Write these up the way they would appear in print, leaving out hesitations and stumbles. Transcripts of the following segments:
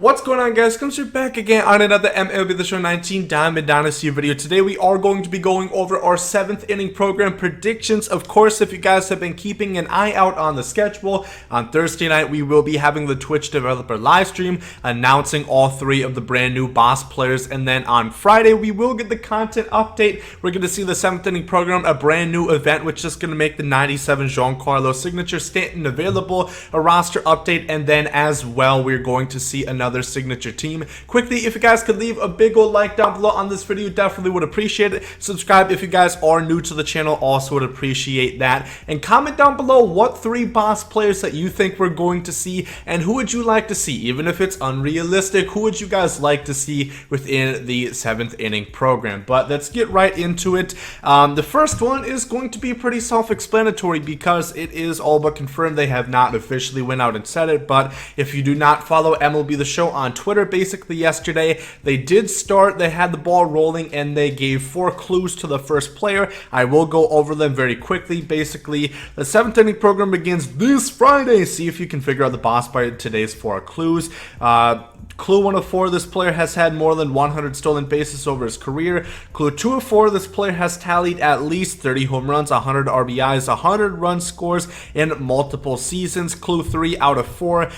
What's going on, guys? Gomes here back again on another MLB The Show 19 Diamond Dynasty video. Today we are going to be going over our 7th inning program predictions. Of course, if you guys have been keeping an eye out on the schedule, on Thursday night we will be having the Twitch developer live stream announcing all 3 of the brand new boss players, and then on Friday we will get the content update. We're going to see the 7th inning program, a brand new event which is going to make the 97 Giancarlo signature Stanton available, a roster update, and then as well we're going to see another signature team. Quickly, if you guys could leave a big old like down below on this video, definitely would appreciate it. Subscribe if you guys are new to the channel, also would appreciate that. And comment down below what 3 boss players that you think we're going to see, and who would you like to see, even if it's unrealistic, who would you guys like to see within the 7th inning program. But let's get right into it. The first one is going to be pretty self-explanatory because it is all but confirmed. They have not officially went out and said it, but if you do not follow MLB The Show on Twitter, basically yesterday they had the ball rolling and they gave 4 clues to the first player. I will go over them very quickly. Basically, the 7th inning program begins this Friday. See if you can figure out the boss by today's 4 clues. Clue 1 of 4, this player has had more than 100 stolen bases over his career. Clue 2 of 4, this player has tallied at least 30 home runs, 100 RBIs, 100 run scores in multiple seasons. Clue 3 out of 4,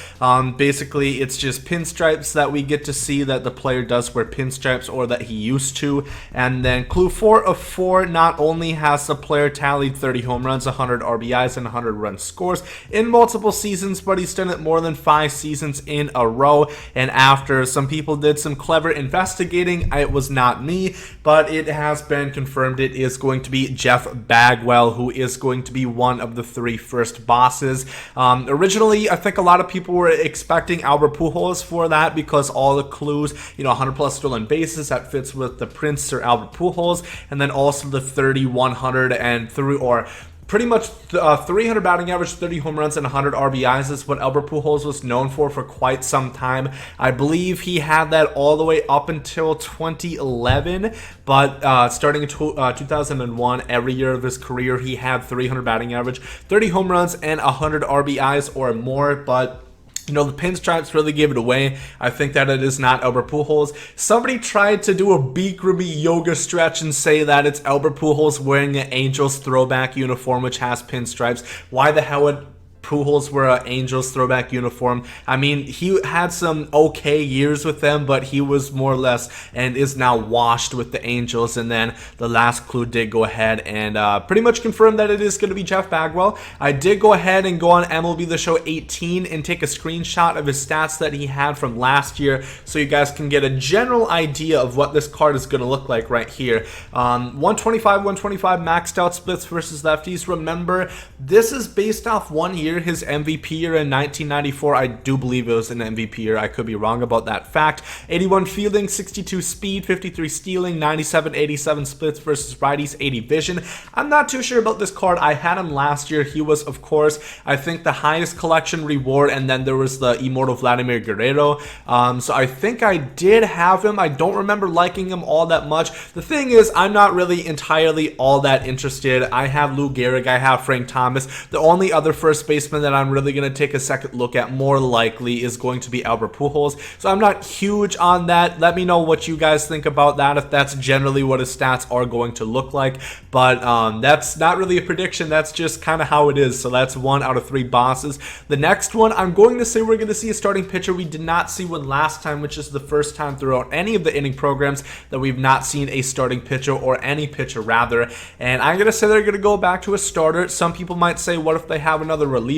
basically it's just pinstripes that we get to see that the player does wear pinstripes, or that he used to. And then clue 4 of 4, not only has the player tallied 30 home runs, 100 RBIs, and 100 run scores in multiple seasons, but he's done it more than 5 seasons in a row. And after some people did some clever investigating, it was not me, but it has been confirmed it is going to be Jeff Bagwell, who is going to be one of the 3 first bosses. Originally, I think a lot of people were expecting Albert Pujols for that because all the clues, 100 plus stolen bases, that fits with the Prince Sir Albert Pujols, and then also the 30, 100, and 3, or pretty much 300 batting average, 30 home runs, and 100 RBIs is what Albert Pujols was known for quite some time. I believe he had that all the way up until 2011, but starting in 2001, every year of his career, he had 300 batting average, 30 home runs, and 100 RBIs or more, but the pinstripes really gave it away. I think that it is not Albert Pujols. Somebody tried to do a Bikram yoga stretch and say that it's Albert Pujols wearing an Angels throwback uniform which has pinstripes. Why the hell would Pujols wear an Angels throwback uniform? I mean, he had some okay years with them, but he was more or less and is now washed with the Angels. And then the last clue did go ahead and pretty much confirm that it is going to be Jeff Bagwell. I did go ahead and go on MLB The Show 18 and take a screenshot of his stats that he had from last year, so you guys can get a general idea of what this card is going to look like right here. 125 maxed out splits versus lefties. Remember, this is based off 1 year. His MVP year in 1994, I do believe it was an MVP year. I could be wrong about that fact. 81 fielding, 62 speed, 53 stealing, 87 splits versus righties, 80 vision. I'm not too sure about this card. I had him last year. He was, of course, I think the highest collection reward, and then there was the Immortal Vladimir Guerrero. So I think I did have him. I don't remember liking him all that much. The thing is, I'm not really entirely all that interested. I have Lou Gehrig. I have Frank Thomas. The only other first baseman that I'm really going to take a second look at more likely is going to be Albert Pujols. So I'm not huge on that. Let me know what you guys think about that, if that's generally what his stats are going to look like. But that's not really a prediction. That's just kind of how it is. So that's 1 out of 3 bosses. The next one, I'm going to say we're going to see a starting pitcher. We did not see one last time, which is the first time throughout any of the inning programs that we've not seen a starting pitcher, or any pitcher rather. And I'm going to say they're going to go back to a starter. Some people might say, what if they have another reliever?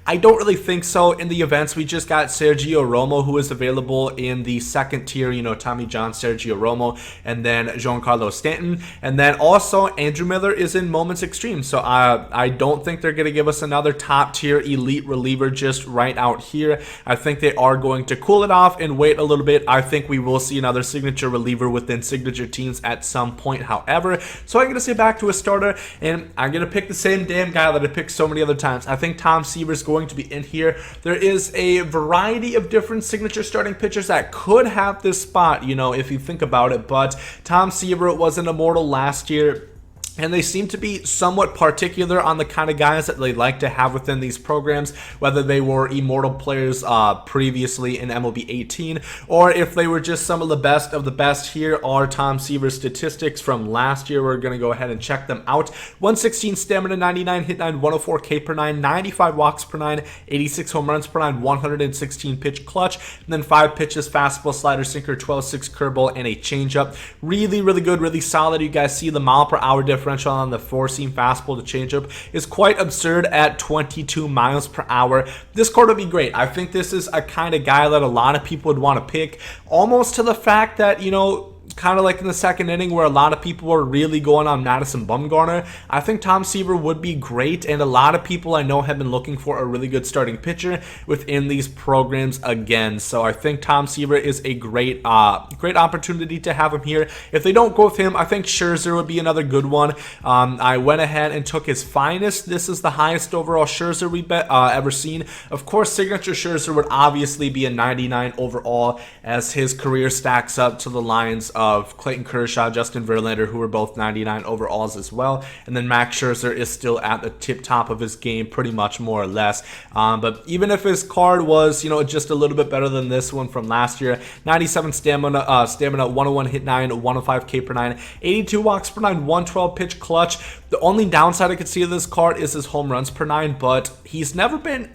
I don't really think so. In the events, we just got Sergio Romo, who is available in the 2nd tier, Tommy John, Sergio Romo, and then Giancarlo Stanton. And then also Andrew Miller is in Moments Extreme. So I don't think they're going to give us another top tier elite reliever just right out here. I think they are going to cool it off and wait a little bit. I think we will see another signature reliever within signature teams at some point, however. So I'm going to say back to a starter, and I'm going to pick the same damn guy that I picked so many other times. I think Tom Seaver is going to be in here. There is a variety of different signature starting pitchers that could have this spot, if you think about it, but Tom Seaver was an immortal last year. And they seem to be somewhat particular on the kind of guys that they like to have within these programs, whether they were immortal players previously in MLB 18, or if they were just some of the best. Here are Tom Seaver's statistics from last year. We're going to go ahead and check them out. 116 stamina, 99 hit 9, 104 K per 9, 95 walks per 9, 86 home runs per 9, 116 pitch clutch, and then 5 pitches, fastball, slider, sinker, 12-6 curveball, and a changeup. Really, really good, really solid. You guys see the mile per hour differential on the four-seam fastball to changeup is quite absurd at 22 miles per hour. This card would be great. I think this is a kind of guy that a lot of people would want to pick, almost to the fact that, you know, kind of like in the second inning where a lot of people were really going on Madison Bumgarner. I think Tom Seaver would be great, and a lot of people I know have been looking for a really good starting pitcher within these programs again. So I think Tom Seaver is a great opportunity to have him here. If they don't go with him, I think Scherzer would be another good one. I went ahead and took his finest. This is the highest overall Scherzer we've ever seen. Of course, signature Scherzer would obviously be a 99 overall, as his career stacks up to the lines of Clayton Kershaw, Justin Verlander, who were both 99 overalls as well. And then Max Scherzer is still at the tip top of his game, pretty much more or less. But even if his card was, you know, just a little bit better than this one from last year, 97 stamina, 101 hit 9, 105 K per 9, 82 walks per 9, 112 pitch clutch. The only downside I could see of this card is his home runs per 9, but he's never been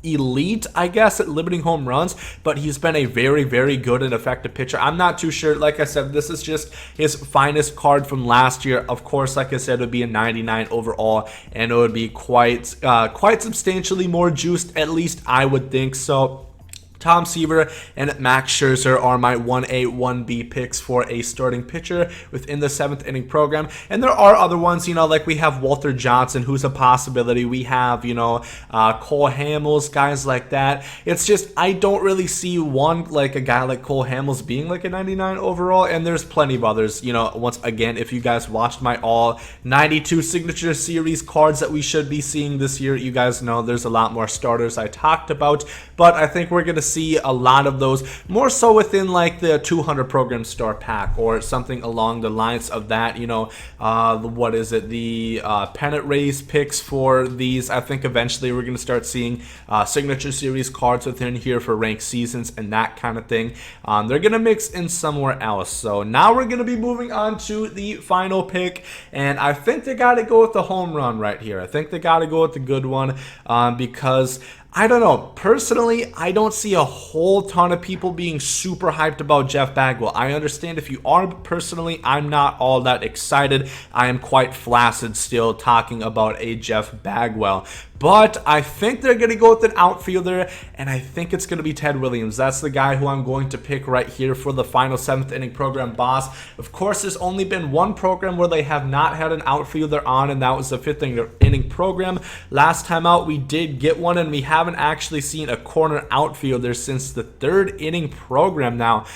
elite, I guess, at limiting home runs, but he's been a very, very good and effective pitcher. I'm not too sure. Like I said, this is just his finest card from last year. Of course, like I said, it would be a 99 overall, and it would be quite substantially more juiced, at least I would think so. Tom Seaver and Max Scherzer are my 1A, 1B picks for a starting pitcher within the 7th inning program. And there are other ones, you know, like we have Walter Johnson, who's a possibility. We have, you know, Cole Hamels, guys like that. It's just, I don't really see one, like a guy like Cole Hamels being like a 99 overall. And there's plenty of others, you know, once again, if you guys watched my all 92 signature series cards that we should be seeing this year, you guys know there's a lot more starters I talked about. But I think we're going to see a lot of those, more so within like the 200 program star pack or something along the lines of that. You know, what is it, the pennant race picks for these. I think eventually we're going to start seeing signature series cards within here for ranked seasons and that kind of thing. They're going to mix in somewhere else. So now we're going to be moving on to the final pick, and I think they got to go with the home run right here. I think they got to go with the good one, because I don't know. Personally, I don't see a whole ton of people being super hyped about Jeff Bagwell. I understand if you are, but personally, I'm not all that excited. I am quite flaccid still talking about a Jeff Bagwell. But I think they're going to go with an outfielder, and I think it's going to be Ted Williams. That's the guy who I'm going to pick right here for the final 7th inning program boss. Of course, there's only been one program where they have not had an outfielder on, and that was the 5th inning program. Last time out, we did get one, and we haven't actually seen a corner outfielder since the 3rd inning program now,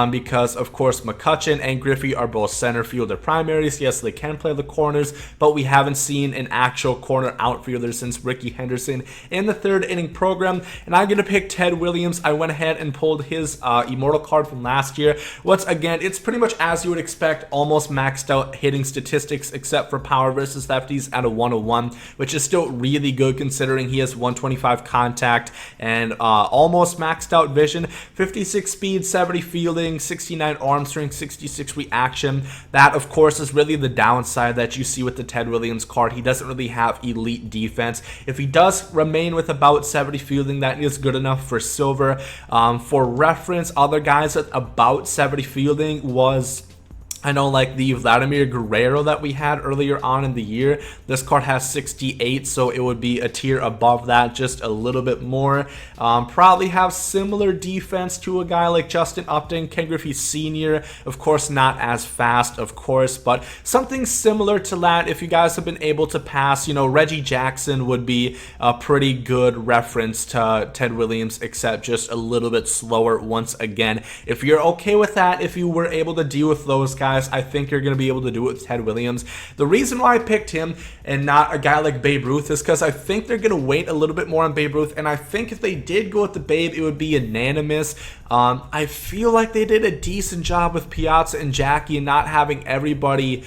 because, of course, McCutchen and Griffey are both center fielder primaries. Yes, they can play the corners, but we haven't seen an actual corner outfielder since Ricky Henderson in the 3rd inning program, and I'm going to pick Ted Williams. I went ahead and pulled his immortal card from last year. Once again, it's pretty much as you would expect, almost maxed out hitting statistics except for power versus lefties at a 101, which is still really good considering he has 125 contact and almost maxed out vision, 56 speed, 70 fielding, 69 arm strength, 66 reaction. That, of course, is really the downside that you see with the Ted Williams card. He doesn't really have elite defense. If he does remain with about 70 fielding, that is good enough for silver. For reference, other guys at about 70 fielding was, I know, like the Vladimir Guerrero that we had earlier on in the year. This card has 68, so it would be a tier above that, just a little bit more. Probably have similar defense to a guy like Justin Upton, Ken Griffey Sr. Of course, not as fast, of course, but something similar to that. If you guys have been able to pass, you know, Reggie Jackson would be a pretty good reference to Ted Williams, except just a little bit slower once again. If you're okay with that, if you were able to deal with those guys, I think you're going to be able to do it with Ted Williams. The reason why I picked him and not a guy like Babe Ruth is because I think they're going to wait a little bit more on Babe Ruth, and I think if they did go with the Babe, it would be unanimous. I feel like they did a decent job with Piazza and Jackie and not having everybody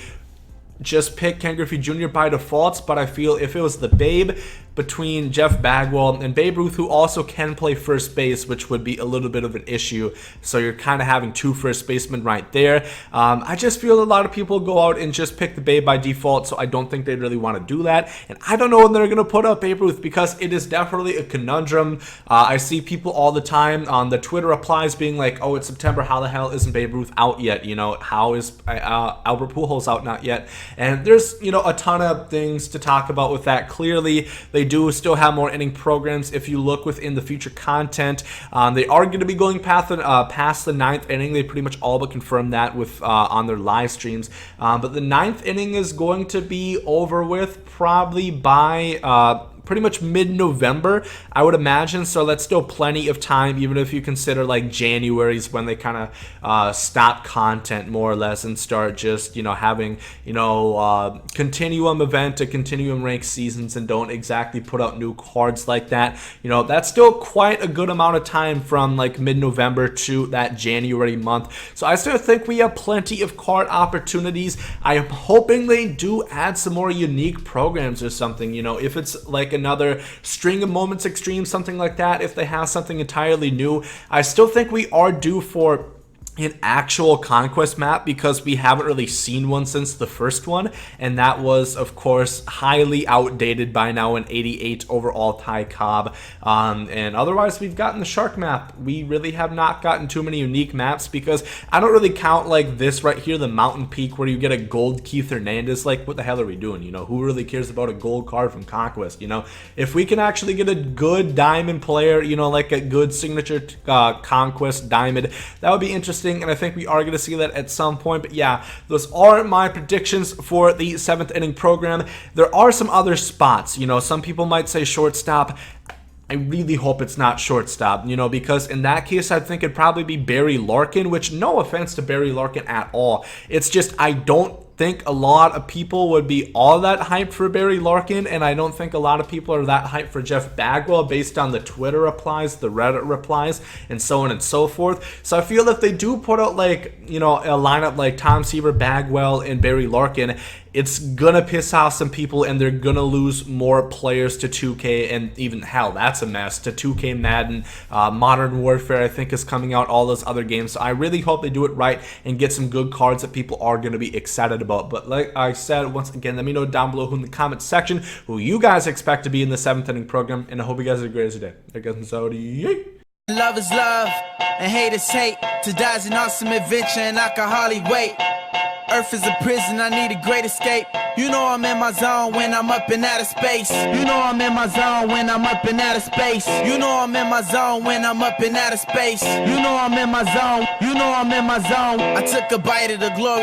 just pick Ken Griffey Jr. by default, but I feel if it was the Babe between Jeff Bagwell and Babe Ruth, who also can play first base, which would be a little bit of an issue. So you're kind of having two first basemen right there. I just feel a lot of people go out and just pick the Babe by default, so I don't think they'd really want to do that. And I don't know when they're going to put up Babe Ruth, because it is definitely a conundrum. I see people all the time on the Twitter replies being like, oh, it's September, how the hell isn't Babe Ruth out yet? You know, how is Albert Pujols out? Not yet. And there's, you know, a ton of things to talk about with that. Clearly, they do still have more inning programs. If you look within the future content, they are going to be going past the ninth inning. They pretty much all but confirmed that with on their live streams. But the ninth inning is going to be over with probably by pretty much mid-November, I would imagine. So that's still plenty of time, even if you consider like January's when they kind of stop content more or less and start just, you know, having, you know, continuum event to continuum rank seasons and don't exactly put out new cards like that. You know, that's still quite a good amount of time from like mid-November to that January month. So I still think we have plenty of card opportunities. I am hoping they do add some more unique programs or something, you know, if it's like another String of Moments Extreme, something like that, if they have something entirely new. I still think we are due for an actual conquest map, because we haven't really seen one since the first one, and that was of course highly outdated by now, an 88 overall Ty Cobb. And otherwise we've gotten the shark map. We really have not gotten too many unique maps, because I don't really count like this right here, the Mountain Peak, where you get a gold Keith Hernandez. Like, what the hell are we doing? You know, who really cares about a gold card from Conquest? You know, if we can actually get a good diamond player, you know, like a good signature Conquest diamond, that would be interesting. And I think we are going to see that at some point. But yeah, those are my predictions for the 7th inning program. There are some other spots. You know, some people might say shortstop. I really hope it's not shortstop, you know, because in that case, I think it'd probably be Barry Larkin, which, no offense to Barry Larkin at all. It's just I don't think a lot of people would be all that hyped for Barry Larkin, and I don't think a lot of people are that hyped for Jeff Bagwell based on the Twitter replies, the Reddit replies, and so on and so forth. So I feel if they do put out, like, you know, a lineup like Tom Seaver, Bagwell, and Barry Larkin, it's gonna piss off some people, and they're gonna lose more players to 2K, and even, hell, that's a mess, to 2K Madden. Modern Warfare, I think, is coming out, all those other games. So I really hope they do it right and get some good cards that people are gonna be excited about. But like I said, once again, let me know down below in the comments section who you guys expect to be in the 7th inning program, and I hope you guys have a great day. I guess I'm Saudi. Yay! Love is love, and hate is hate. To die is an awesome adventure, and I can hardly wait. Earth is a prison, I need a great escape. You know I'm in my zone when I'm up in outer space. You know I'm in my zone when I'm up in outer space. You know I'm in my zone when I'm up in outer space. You know I'm in my zone. You know I'm in my zone. I took a bite of the glory.